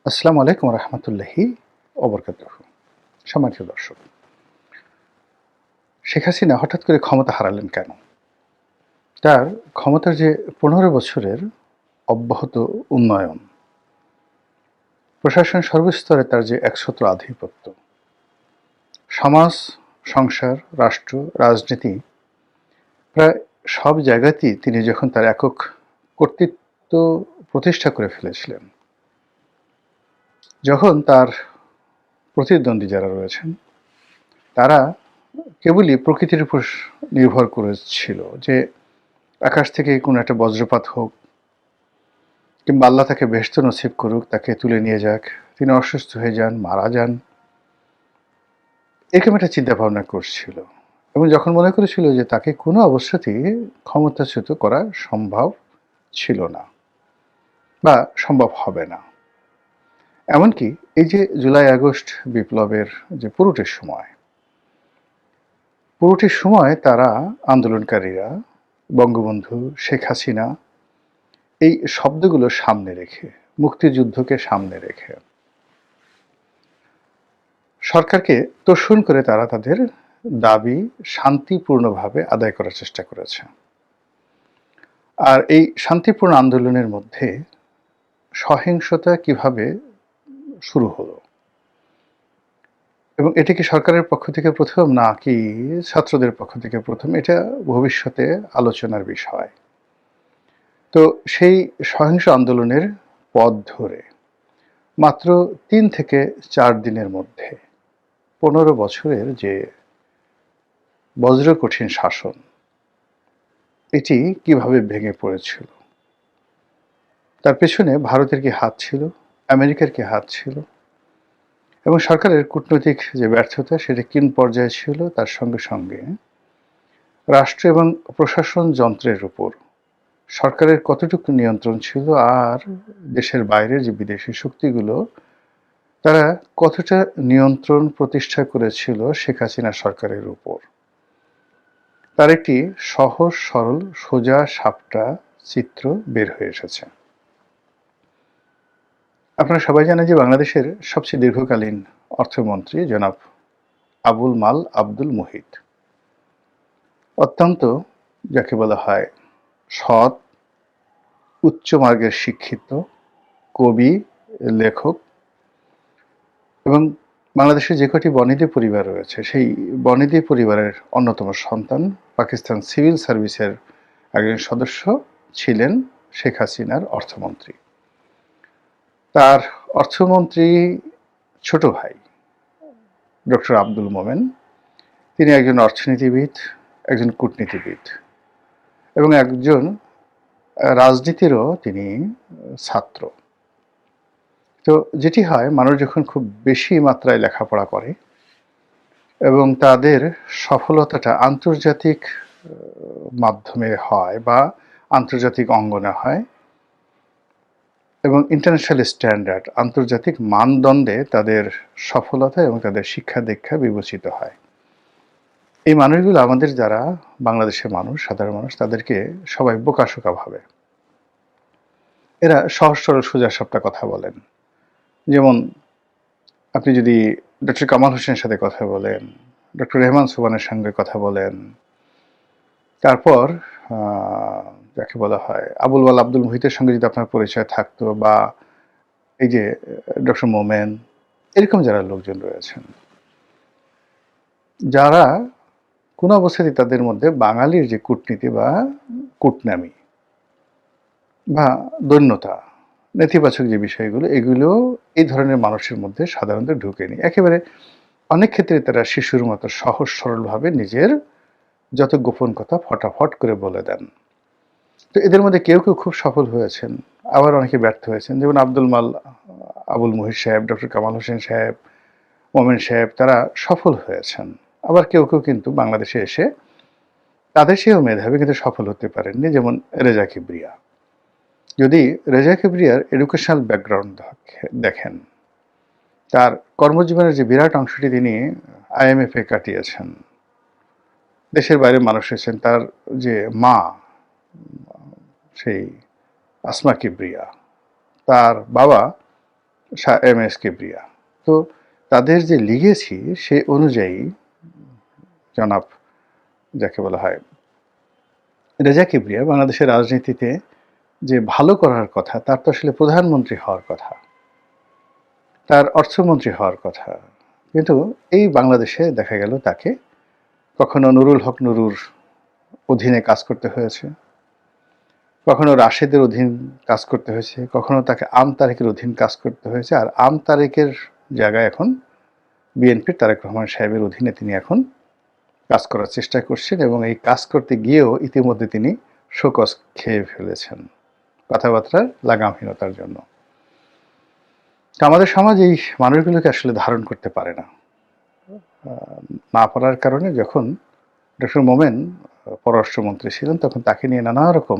আসসালামু আলাইকুম রহমতুল্লাহি ওবরকাতুহু। সম্মানিত দর্শক, শেখ হাসিনা হঠাৎ করে ক্ষমতা হারালেন কেন? তার ক্ষমতার যে ১৫ বছরের অব্যাহত উন্নয়ন, প্রশাসন সর্বস্তরে তার যে একছত্র আধিপত্য, সমাজ, সংসার, রাষ্ট্র, রাজনীতি, প্রায় সব জায়গাতেই তিনি যখন তার একক কর্তৃত্ব প্রতিষ্ঠা করে ফেলেছিলেন, যখন তার প্রতিদ্বন্দ্বী যারা রয়েছেন তারা কেবলই প্রকৃতির উপর নির্ভর করেছিল যে আকাশ থেকে কোনো একটা বজ্রপাত হোক কিংবা আল্লাহ তাকে বেহেশত নসিব করুক, তাকে তুলে নিয়ে যাক, তিনি অসুস্থ হয়ে যান, মারা যান, এরকম একটা চিন্তা ভাবনা করছিল। এবং যখন মনে করেছিল যে তাকে কোনো অবস্থাতেই ক্ষমতাচ্যুত করা সম্ভব ছিল না বা সম্ভব হবে না। এমনকি এই যে জুলাই আগস্ট বিপ্লবের যে পুরোটির সময় তারা আন্দোলনকারীরা বঙ্গবন্ধু, শেখ হাসিনা এই শব্দগুলো সামনে রেখে, মুক্তিযুদ্ধকে সামনে রেখে সরকারকে তোষণ করে তারা তাদের দাবি শান্তিপূর্ণভাবে আদায় করার চেষ্টা করেছে। আর এই শান্তিপূর্ণ আন্দোলনের মধ্যে সহিংসতা কিভাবে শুরু হলো এবং এটি কি সরকারের পক্ষ থেকে প্রথম নাকি ছাত্রদের পক্ষ থেকে প্রথম, এটা ভবিষ্যতে আলোচনার বিষয়। তো সেই সহিংস আন্দোলনের পথ ধরে মাত্র ৩ থেকে ৪ দিনের মধ্যে ১৫ বছরের যে বজ্রকঠিন শাসন, এটি কিভাবে ভেঙে পড়েছিল, তার পেছনে ভারতের কি হাত ছিল, আমেরিকার কি হাত ছিল, এবং সরকারের কূটনৈতিক যে ব্যর্থতা সেটা কিন পর্যায়ে ছিল, তার সঙ্গে সঙ্গে রাষ্ট্র এবং প্রশাসন যন্ত্রের উপর সরকারের কতটুকু নিয়ন্ত্রণ ছিল, আর দেশের বাইরের যে বিদেশি শক্তিগুলো তারা কতটা নিয়ন্ত্রণ প্রতিষ্ঠা করেছিল শেখ হাসিনা সরকারের উপর, তার একটি সহজ সরল সোজা সাপটা চিত্র বের হয়ে এসেছে। আপনারা সবাই জানেন যে বাংলাদেশের সবচেয়ে দীর্ঘকালীন অর্থমন্ত্রী জনাব আবুল মাল আব্দুল মুহিত অত্যন্ত, যাকে বলা হয়, সৎ, উচ্চ মার্গের শিক্ষিত কবি, লেখক, এবং বাংলাদেশের যে কটি বনেদি পরিবার রয়েছে সেই বনেদি পরিবারের অন্যতম সন্তান, পাকিস্তান সিভিল সার্ভিসের একজন সদস্য ছিলেন শেখ হাসিনার অর্থমন্ত্রী। তার অর্থমন্ত্রী ছোট ভাই ডক্টর আব্দুল মোমেন, তিনি একজন অর্থনীতিবিদ, একজন কূটনীতিবিদ এবং একজন রাজনীতিরও তিনি ছাত্র। তো যেটি হয়, মানুষ যখন খুব বেশি মাত্রায় লেখাপড়া করে এবং তাদের সফলতাটা আন্তর্জাতিক মাধ্যমে হয় বা আন্তর্জাতিক অঙ্গনে হয় এবং ইন্টারন্যাশনাল স্ট্যান্ডার্ড, আন্তর্জাতিক মানদণ্ডে তাদের সফলতা এবং তাদের শিক্ষা দীক্ষা বিবেচিত হয়। এই মানুষগুলো আমাদের যারা বাংলাদেশের মানুষ, সাধারণ মানুষ, তাদেরকে সবাই বোকাশোকা ভাবে। এরা সহজ সরল সোজা সাপটা কথা বলেন। যেমন আপনি যদি ডক্টর কামাল হোসেনের সাথে কথা বলেন, ডক্টর রেহমান সোবহানের সঙ্গে কথা বলেন, তারপর যাকে বলা হয় আবুল মাল আব্দুল মুহিতের সঙ্গে যদি আপনার পরিচয় থাকতো, বা এই যে ডক্টর মোমেন, এরকম যারা লোকজন রয়েছেন যারা কোনো অবস্থাতেই তাদের মধ্যে বাঙালির যে কূটনীতি বা কূটনামি বা দৈন্যতা, নেতিবাচক যে বিষয়গুলো, এগুলো এই ধরনের মানুষের মধ্যে সাধারণত ঢুকেনি। একেবারে অনেক ক্ষেত্রে তারা শিশুর মতো সহজ সরলভাবে নিজের যত গোপন কথা ফটাফট করে বলে দেন। তো এদের মধ্যে কেউ কেউ খুব সফল হয়েছেন, আবার অনেকে ব্যর্থ হয়েছেন। যেমন আব্দুল মাল আবুল মুহিত সাহেব, ডক্টর কামাল হোসেন সাহেব, মোমেন সাহেব, তারা সফল হয়েছেন। আবার কেউ কেউ কিন্তু বাংলাদেশে এসে তাদের চেয়েও মেধাবী কিন্তু সফল হতে পারেননি, যেমন রেজা কিবরিয়া। যদি রেজা কিবরিয়ার এডুকেশনাল ব্যাকগ্রাউন্ড দেখেন, তার কর্মজীবনের যে বিরাট অংশটি তিনি IMF এ কাটিয়েছেন, দেশের বাইরে মানুষ হয়েছেন, তার যে মা সেই আসমা কিবরিয়া, তার বাবা এম এস কিবরিয়া। তো তাদের যে লিগেছি সে অনুযায়ী জনাব যাকে বলা হয় রেজা কিবরিয়া বাংলাদেশের রাজনীতিতে যে ভালো করার কথা, তার তো আসলে প্রধানমন্ত্রী হওয়ার কথা, তার অর্থমন্ত্রী হওয়ার কথা। কিন্তু এই বাংলাদেশে দেখা গেল তাকে কখনো নুরুল হক নুরুর অধীনে কাজ করতে হয়েছে, কখনো রাশেদের অধীন কাজ করতে হয়েছে, কখনো তাকে আম তারেকের অধীন কাজ করতে হয়েছে। আর আম তারেকের জায়গায় এখন বিএনপির তারেক রহমান সাহেবের অধীনে তিনি এখন কাজ করার চেষ্টা করছেন, এবং এই কাজ করতে গিয়েও ইতিমধ্যে তিনি শোকজ খেয়ে ফেলেছেন কথাবার্তার লাগামহীনতার জন্য। তো আমাদের সমাজ এই মানুষগুলোকে আসলে ধারণ করতে পারে না। না পারার কারণে যখন ডক্টর মোমেন পররাষ্ট্রমন্ত্রী ছিলেন তখন তাকে নিয়ে নানা রকম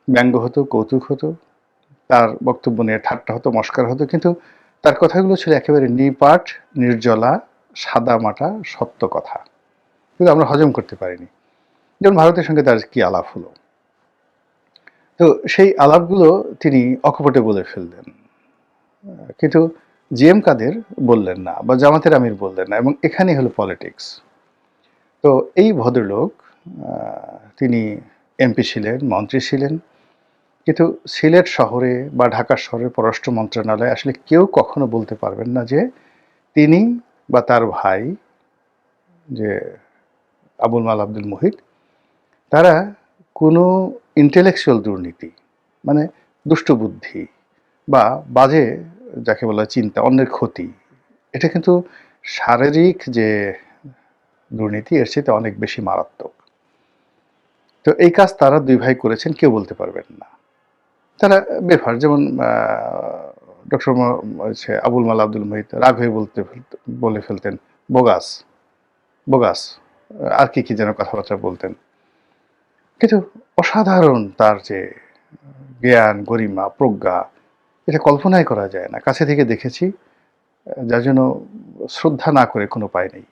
ব্যঙ্গ হতো, কৌতুক হতো, তার বক্তব্য নিয়ে ঠাট্টা হতো, মস্কার হতো, কিন্তু তার কথাগুলো ছিল একেবারে নিপাট, নির্জলা, সাদামাটা সত্য কথা, কিন্তু আমরা হজম করতে পারিনি। যেমন ভারতের সঙ্গে তার কি আলাপ হলো, তো সেই আলাপগুলো তিনি অকপটে বলে ফেললেন, কিন্তু জি এম কাদের বললেন না, বা জামাতের আমির বললেন না, এবং এখানেই হলো পলিটিক্স। তো এই ভদ্রলোক তিনি এমপি ছিলেন, মন্ত্রী ছিলেন, কিন্তু সিলেট শহরে বা ঢাকা শহরের পররাষ্ট্র মন্ত্রণালয়ে আসলে কেউ কখনো বলতে পারবেন না যে তিনি বা তার ভাই যে আবুল মাল আব্দুল মুহিত তারা কোনো ইন্টেলেকচুয়াল দুর্নীতি, মানে দুষ্টবুদ্ধি বা বাজে যাকে বলা চিন্তা, অন্যের ক্ষতি, এটা কিন্তু শারীরিক যে দুর্নীতি এর চেয়ে অনেক বেশি মারাত্মক। তো এই কাজ তারা দুই ভাই করেছেন, কেউ বলতে পারবেন না। তারা বেফার, যেমন ডক্টর আবুল মাল আব্দুল মুহিত রাগ হয়ে বলে ফেলতেন বোগাস বোগাস, আর কি কি যেন কথাবার্তা বলতেন, কিন্তু অসাধারণ তার যে জ্ঞান, গরিমা, প্রজ্ঞা, এটা কল্পনাই করা যায় না। কাছে থেকে দেখেছি, যার জন্য শ্রদ্ধা না করে কোনো উপায় নেই।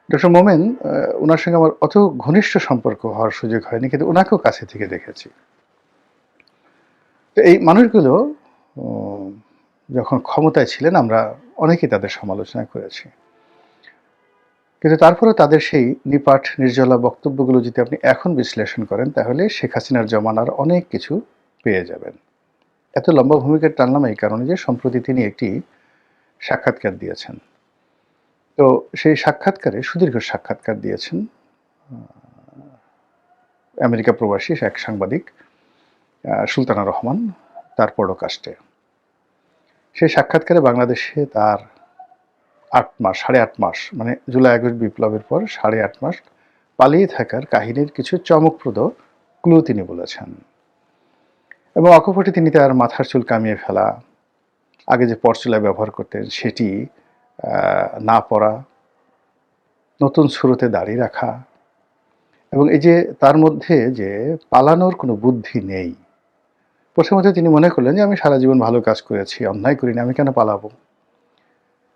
ডক্টর মোমেন, ওনার সঙ্গে আমার অত ঘনিষ্ঠ সম্পর্ক হওয়ার সুযোগ হয়নি, কিন্তু ওনাকেও কাছে থেকে দেখেছি। তো এই মানুষগুলো যখন ক্ষমতায় ছিলেন আমরা অনেকেই তাদের সমালোচনা করেছি, কিন্তু তারপরেও তাদের সেই নিপাট নির্জলা বক্তব্যগুলো যদি আপনি এখন বিশ্লেষণ করেন তাহলে শেখ হাসিনার জমানার অনেক কিছু পেয়ে যাবেন। এত লম্বা ভূমিকা টানলাম এই কারণে যে সম্প্রতি তিনি একটি সাক্ষাৎকার দিয়েছেন। তো সেই সাক্ষাৎকারে সুদীর্ঘ সাক্ষাৎকার দিয়েছেন আমেরিকা প্রবাসী এক সাংবাদিক সুলতানা রহমান, তার পডকাস্টে। সেই সাক্ষাৎকারে বাংলাদেশে তার 8 মাস, 8.5 মাস, মানে জুলাই আগস্ট বিপ্লবের পর 8.5 মাস পালিয়ে থাকার কাহিনীর কিছু চমকপ্রদ ক্লু তিনি বলেছেন, এবং অকপটে তিনি তার মাথার চুল কামিয়ে ফেলা, আগে যে পরচুলা ব্যবহার করতেন সেটি না পরা, নতুন শুরুতে দাড়ি রাখা, এবং এই যে তার মধ্যে যে পালানোর কোনো বুদ্ধি নেই। প্রথমত তিনি মনে করলেন যে আমি সারা জীবন ভালো কাজ করেছি, অন্যায় করিনি, আমি কেন পালাবো।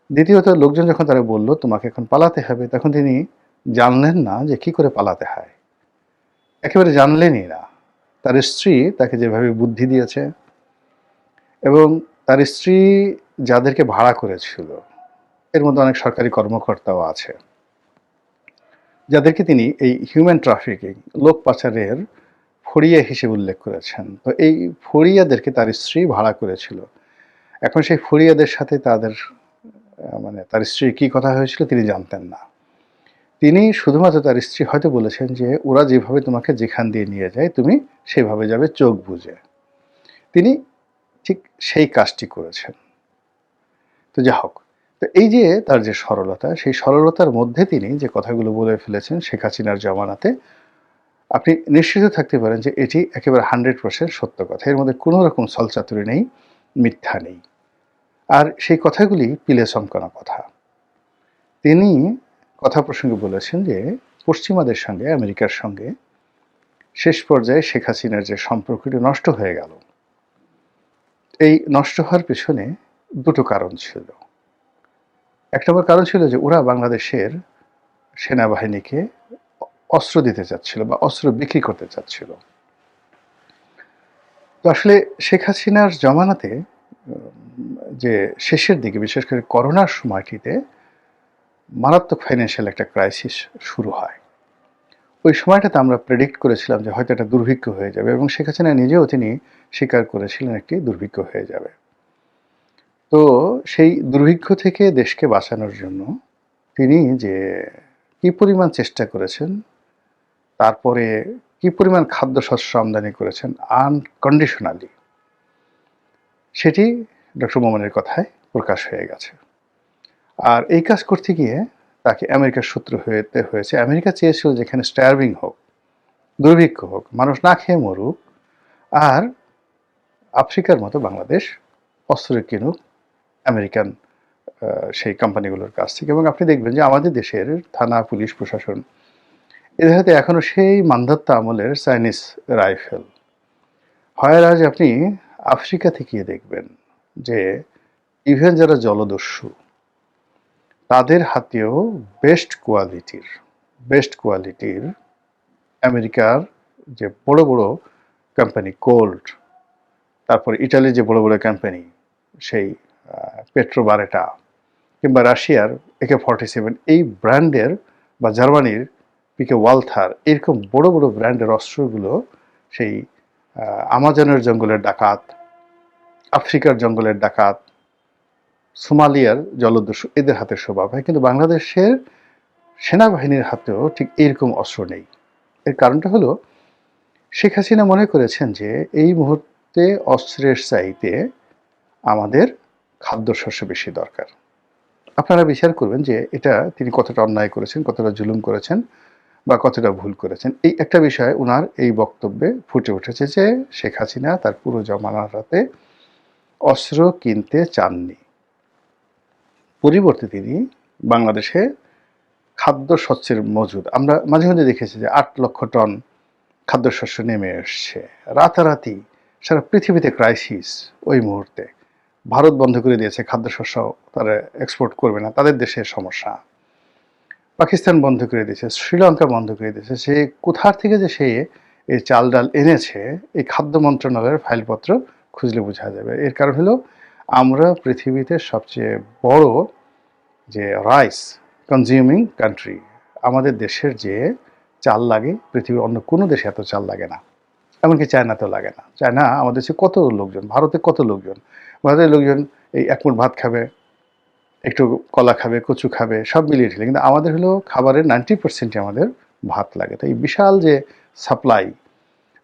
দ্বিতীয়ত লোকজন যখন তারা বলল তোমাকে এখন পালাতে হবে, তখন তিনি জানলেন না যে কি করে পালাতে হয়, একেবারে জানলেনই না। তার স্ত্রী তাকে যেভাবে বুদ্ধি দিয়েছে, এবং তার স্ত্রী যাদেরকে ভাড়া করেছিল এর মধ্যে অনেক সরকারি কর্মকর্তাও আছে, যাদেরকে তিনি এই হিউম্যান ট্রাফিকিং, লোক পাচারের ফড়িয়া হিসেবে উল্লেখ করেছেন। তো এই ফড়িয়াদেরকে তার স্ত্রী ভাড়া করেছিল। এখন সেই ফড়িয়াদের সাথে তাদের মানে তার স্ত্রীর কী কথা হয়েছিল তিনি জানতেন না। তিনি শুধুমাত্র তার স্ত্রী হয়তো বলেছেন যে ওরা যেভাবে তোমাকে যেখান দিয়ে নিয়ে যায় তুমি সেভাবে যাবে চোখ বুজে। তিনি ঠিক সেই কাজটি করেছেন। তো যা হোক, তো এই যে তার যে সরলতা, সেই সরলতার মধ্যে তিনি যে কথাগুলো বলে ফেলেছেন শেখ হাসিনার জমানাতে, আপনি নিশ্চিত থাকতে পারেন যে এটি একেবারে 100% সত্য কথা। এর মধ্যে কোনো রকম ছলচাতুরি নেই, মিথ্যা নেই। আর সেই কথাগুলি পিলে চমকানো কথা। তিনি কথা প্রসঙ্গে বলেছেন যে পশ্চিমাদের সঙ্গে, আমেরিকার সঙ্গে শেষ পর্যায়ে শেখ হাসিনার যে সম্পর্কটি নষ্ট হয়ে গেল, এই নষ্ট হওয়ার পেছনে দুটো কারণ ছিল। এক নম্বর কারণ ছিল যে ওরা বাংলাদেশের সেনাবাহিনীকে অস্ত্র দিতে চাচ্ছিল বা অস্ত্র বিক্রি করতে চাচ্ছিল। তো আসলে শেখ হাসিনার জমানাতে যে শেষের দিকে বিশেষ করে করোনার সময়টিতে মারাত্মক ফাইন্যান্সিয়াল একটা ক্রাইসিস শুরু হয়। ওই সময়টাতে আমরা প্রেডিক্ট করেছিলাম যে হয়তো একটা দুর্ভিক্ষ হয়ে যাবে এবং শেখ হাসিনা নিজেও তিনি স্বীকার করেছিলেন একটি দুর্ভিক্ষ হয়ে যাবে। তো সেই দুর্ভিক্ষ থেকে দেশকে বাঁচানোর জন্য তিনি যে কি পরিমাণ চেষ্টা করেছেন, তারপরে কি পরিমাণ খাদ্যশস্য আমদানি করেছেন আনকন্ডিশনালি, সেটি ডক্টর মোমেনের কথায় প্রকাশ হয়ে গেছে। আর এই কাজ করতে গিয়ে তাকে আমেরিকার শত্রু হতে হয়েছে। আমেরিকা চেয়েছিল যেখানে স্টার্ভিং হোক, দুর্ভিক্ষ হোক, মানুষ না খেয়ে মরুক, আর আফ্রিকার মতো বাংলাদেশ অস্ত্র কিনুক আমেরিকান সেই কোম্পানিগুলোর কাছ থেকে। এবং আপনি দেখবেন যে আমাদের দেশের থানা, পুলিশ, প্রশাসন এদের হাতে এখনও সেই মান্ধাত্য আমলের চাইনিজ রাইফেল। হয় আজ আপনি আফ্রিকা থেকে দেখবেন যে ইভেন যারা জলদস্যু তাদের হাতেও বেস্ট কোয়ালিটির আমেরিকার যে বড় বড় কোম্পানি, কোল্ট, তারপর ইটালির যে বড় বড় কোম্পানি সেই পেট্রোবারেটা, কিংবা রাশিয়ার AK-47 এই ব্র্যান্ডের, বা জার্মানির পিকে ওয়ালথার, এরকম বড় বড় ব্র্যান্ডের অস্ত্রগুলো সেই আমাজনের জঙ্গলের ডাকাত, আফ্রিকার জঙ্গলের ডাকাত, সোমালিয়ার জলদস্যু এদের হাতে স্বভাব হয়। কিন্তু বাংলাদেশের সেনাবাহিনীর হাতেও ঠিক এইরকম অস্ত্র নেই। এর কারণটা হলো শেখ হাসিনা মনে করেছেন যে এই মুহূর্তে অস্ত্রের চাইতে আমাদের খাদ্যশস্য বেশি দরকার। আপনারা বিচার করবেন যে এটা তিনি কতটা অন্যায় করেছেন, কতটা জুলুম করেছেন, বা কতটা ভুল করেছেন। এই একটা বিষয় ওনার এই বক্তব্যে ফুটে উঠেছে যে শেখ হাসিনা তার পুরো জমানার হাতে অস্ত্র কিনতে চাননি। পরিবর্তে তিনি বাংলাদেশে খাদ্যশস্যের মজুদ, আমরা মাঝে মাঝে দেখেছি যে 8 লক্ষ টন খাদ্যশস্য নেমে এসছে রাতারাতি। সারা পৃথিবীতে ক্রাইসিস ওই মুহূর্তে। ভারত বন্ধ করে দিয়েছে খাদ্যশস্য, তারা এক্সপোর্ট করবে না, তাদের দেশের সমস্যা। পাকিস্তান বন্ধ করে দিয়েছে, শ্রীলঙ্কা বন্ধ করে দিয়েছে। সে কোথার থেকে যে সে এই চাল ডাল এনেছে, এই খাদ্য মন্ত্রণালয়ের ফাইলপত্র খুঁজলে বোঝা যাবে। এর কারণ হলো আমরা পৃথিবীতে সবচেয়ে বড় যে রাইস কনজিউমিং কান্ট্রি। আমাদের দেশের যে চাল লাগে পৃথিবীর অন্য কোনো দেশে এত চাল লাগে না, এমনকি চায়নাতেও লাগে না। চায়না আমাদের দেশে কত লোকজন, ভারতে কত লোকজন, ভারতের লোকজন এই এক মুঠ ভাত খাবে, একটু কলা খাবে, কচু খাবে, সব মিলিয়ে ঢেলে। কিন্তু আমাদের হলো খাবারের 90% আমাদের ভাত লাগে। তো এই বিশাল যে সাপ্লাই,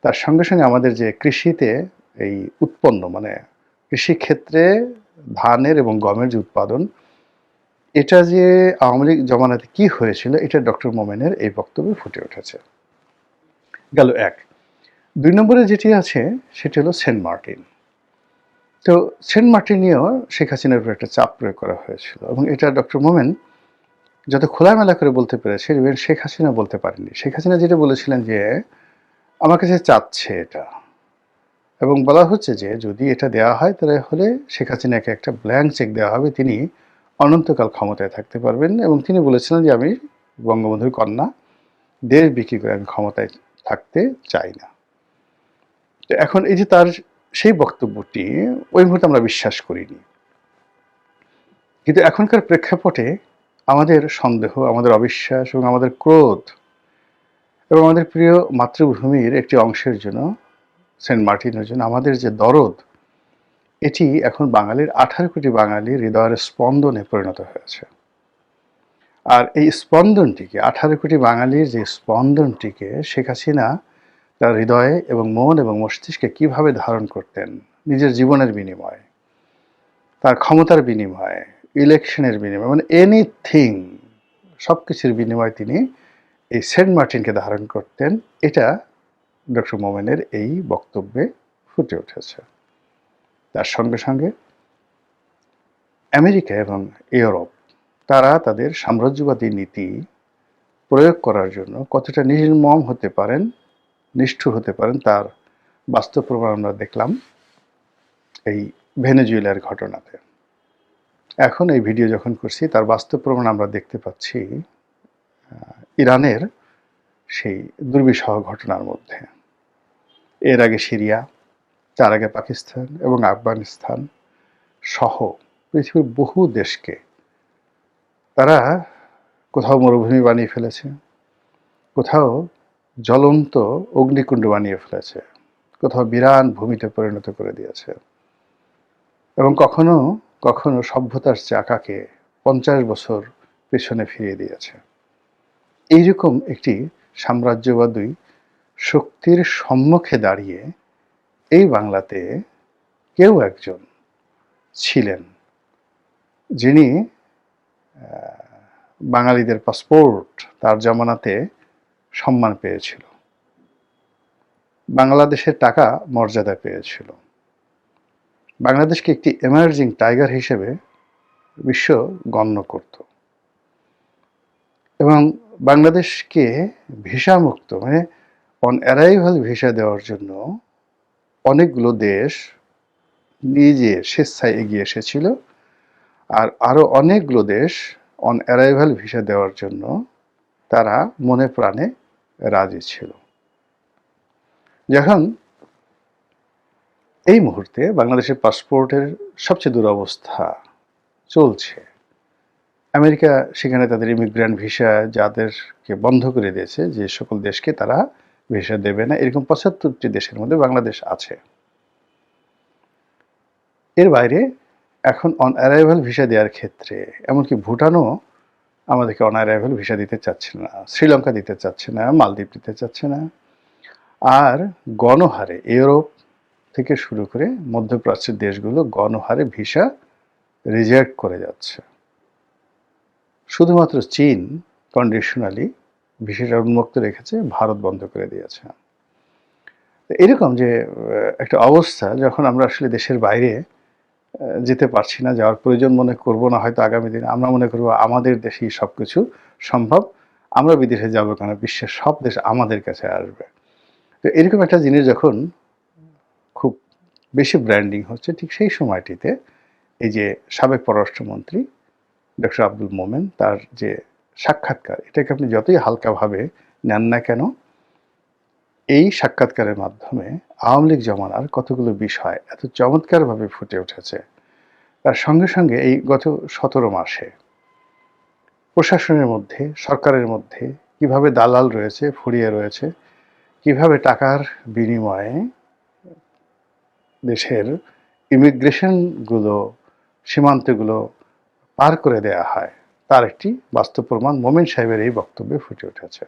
তার সঙ্গে সঙ্গে আমাদের যে কৃষিতে এই উৎপন্ন, মানে কৃষিক্ষেত্রে ধানের এবং গমের যে উৎপাদন, এটা যে আওয়ামী লীগ জমানাতে কি হয়েছিল, এটা ডক্টর মোমেনের এই বক্তব্যে ফুটে উঠেছে। গেল এক। 2 নম্বরে যেটি আছে সেটি হলো সেন্ট মার্টিন। তো সেন্ট মার্টিন নিয়েও শেখ হাসিনার উপর একটা চাপ প্রয়োগ করা হয়েছিল, এবং এটা ডক্টর মোমেন যত খোলামেলা করে বলতে পেরেছে, ইভেন শেখ হাসিনা বলতে পারেননি। শেখ হাসিনা যেটা বলেছিলেন যে আমার কাছে চাচ্ছে এটা, এবং বলা হচ্ছে যে যদি এটা দেওয়া হয় তাহলে শেখ হাসিনাকে একটা ব্ল্যাঙ্ক চেক দেওয়া হবে, তিনি অনন্তকাল ক্ষমতায় থাকতে পারবেন। এবং তিনি বলেছিলেন যে আমি বঙ্গবন্ধুর কন্যা, দেশ বিক্রি করে আমি ক্ষমতায় থাকতে চাই না। তো এখন এই যে তার সেই বক্তব্যটি ওই মুহূর্তে আমরা বিশ্বাস করিনি, কিন্তু এখনকার প্রেক্ষাপটে আমাদের সন্দেহ, আমাদের অবিশ্বাস এবং আমাদের ক্রোধ এবং আমাদের প্রিয় মাতৃভূমির একটি অংশের জন্য, সেন্ট মার্টিনের জন্য আমাদের যে দরদ, এটি এখন বাঙালির 18 কোটি বাঙালির হৃদয়ের স্পন্দনে পরিণত হয়েছে। আর এই স্পন্দনটিকে, 18 কোটি বাঙালির যে স্পন্দনটিকে শেখ হাসিনা তার হৃদয়ে এবং মন এবং মস্তিষ্কে কিভাবে ধারণ করতেন, নিজের জীবনের বিনিময়ে, তার ক্ষমতার বিনিময়ে, ইলেকশনের বিনিময়ে, মানে এনিথিং, সব কিছুর বিনিময়ে তিনি এই সেন্ট মার্টিনকে ধারণ করতেন। এটা ডক্টর মোমেনের এই বক্তব্যে ফুটে উঠেছে। তার সঙ্গে সঙ্গে আমেরিকা এবং ইউরোপ, তারা তাদের সাম্রাজ্যবাদী নীতি প্রয়োগ করার জন্য কতটা নির্মম হতে পারেন, নিষ্ঠুর হতে পারেন, তার বাস্তব প্রমাণ আমরা দেখলাম এই ভেনেজুয়েলার ঘটনাতে। এখন এই ভিডিও যখন করছি তার বাস্তব প্রমাণ আমরা দেখতে পাচ্ছি ইরানের সেই দুর্বিষহ ঘটনার মধ্যে। এর আগে সিরিয়া, তার আগে পাকিস্তান এবং আফগানিস্তান, সহ পৃথিবীর বহু দেশকে তারা কোথাও মরুভূমি বানিয়ে ফেলেছে, কোথাও জ্বলন্ত অগ্নিকুণ্ড বানিয়ে ফেলেছে, কোথাও বিরান ভূমিতে পরিণত করে দিয়েছে, এবং কখনো কখনো সভ্যতার চাকাকে 50 বছর পেছনে ফিরিয়ে দিয়েছে। এইরকম একটি সাম্রাজ্যবাদী শক্তির সম্মুখে দাঁড়িয়ে এই বাংলাতে কেউ একজন ছিলেন যিনি বাঙালিদের পাসপোর্ট তার জমানাতে সম্মান পেয়েছিল, বাংলাদেশের টাকা মর্যাদা পেয়েছিল, বাংলাদেশকে একটি এমার্জিং টাইগার হিসেবে বিশ্ব গণ্য করত, এবং বাংলাদেশকে ভিসা মুক্ত মানে অন অ্যারাইভাল ভিসা দেওয়ার জন্য অনেকগুলো দেশ নিজে স্বেচ্ছায় এগিয়ে এসেছিল, আর আরো অনেকগুলো দেশ অন অ্যারাইভাল ভিসা দেওয়ার জন্য তারা মনে প্রাণে রাজি ছিল। যখন এই মুহূর্তে বাংলাদেশের পাসপোর্টের সবচেয়ে দুরবস্থা চলছে, আমেরিকা সেখানে তাদের ইমিগ্রেন্ট ভিসা যাদেরকে বন্ধ করে দিয়েছে, যে সকল দেশকে তারা ভিসা দেবে না, এরকম 75টি দেশের মধ্যে বাংলাদেশ আছে। এর বাইরে এখন অন অ্যারাইভাল ভিসা দেওয়ার ক্ষেত্রে এমনকি ভুটানও আমাদেরকে অন অ্যারাইভাল ভিসা দিতে চাচ্ছে না, শ্রীলঙ্কা দিতে চাচ্ছে না, মালদ্বীপ দিতে চাচ্ছে না, আর গণহারে ইউরোপ থেকে শুরু করে মধ্যপ্রাচ্যের দেশগুলো গণহারে ভিসা রিজেক্ট করে যাচ্ছে। শুধুমাত্র চীন কন্ডিশনালি ভিসাটা উন্মুক্ত রেখেছে, ভারত বন্ধ করে দিয়েছে। এরকম যে একটা অবস্থা, যখন আমরা আসলে দেশের বাইরে যেতে পারছি না, যাওয়ার প্রয়োজন মনে করব না হয়তো আগামী দিনে, আমরা মনে করবো আমাদের দেশেই সব কিছু সম্ভব, আমরা বিদেশে যাবো কেন, বিশ্বের সব দেশ আমাদের কাছে আসবে। তো এরকম একটা জিনিস যখন খুব বেশি ব্র্যান্ডিং হচ্ছে, ঠিক সেই সময়টিতে এই যে সাবেক পররাষ্ট্রমন্ত্রী ডক্টর আব্দুল মোমেন তার যে সাক্ষাৎকার, এটাকে আপনি যতই হালকাভাবে নেন না কেন, এই সাক্ষাৎকারের মাধ্যমে আওয়ামী লীগ জমানার কতগুলো বিষয় এত চমৎকারভাবে ফুটে উঠেছে। তার সঙ্গে সঙ্গে এই গত 17 মাসে প্রশাসনের মধ্যে, সরকারের মধ্যে কিভাবে দালাল রয়েছে, ফুরিয়ে রয়েছে, কিভাবে টাকার বিনিময়ে দেশের ইমিগ্রেশনগুলো, সীমান্তগুলো পার করে দেয়া হয়, তার একটি বাস্তব প্রমাণ মোমেন সাহেবের এই বক্তব্যে ফুটে উঠেছে।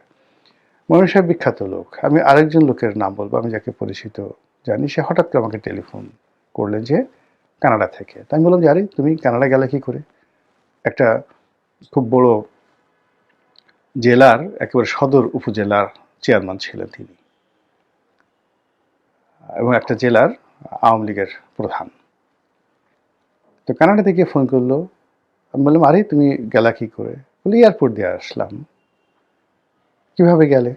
মোমেন সাহেব বিখ্যাত লোক। আমি আরেকজন লোকের নাম বলবো, আমি যাকে পরিচিত জানি, সে হঠাৎ করে আমাকে টেলিফোন করলেন যে কানাডা থেকে। তাই আমি বললাম যে আরে তুমি কানাডা গেলে কি করে? একটা খুব বড় জেলার একেবারে সদর উপজেলার চেয়ারম্যান ছিলেন তিনি, এবং একটা জেলার আওয়ামী লীগের প্রধান। তো কানাডা থেকে ফোন করলো। আমি বললাম আরে তুমি গেলা কি করে? বলে এয়ারপোর্ট দিয়ে আসলাম। কিভাবে গেলে?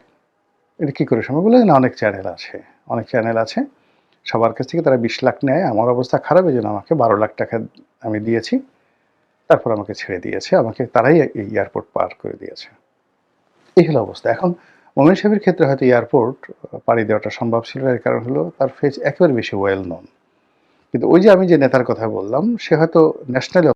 এটা কি করে সম্ভব? বলে না, অনেক চ্যানেল আছে, অনেক চ্যানেল আছে, সবার কাছ থেকে তারা 20 লাখ নেয়, আমার অবস্থা খারাপ, এই জন্য আমাকে 12 লাখ টাকা আমি দিয়েছি, তারপর আমাকে ছেড়ে দিয়েছে, আমাকে তারাই এই এয়ারপোর্ট পার করে দিয়েছে। এই হলো অবস্থা। এখন মোমেন সাহেবের ক্ষেত্রে হয়তো এয়ারপোর্ট পাড়ি দেওয়াটা সম্ভব ছিল, এর কারণ হলো তার ফেস একেবারে বেশি ওয়েল নন। কিন্তু ওই যে আমি যে নেতার কথা বললাম, সে হয়তো ন্যাশনালি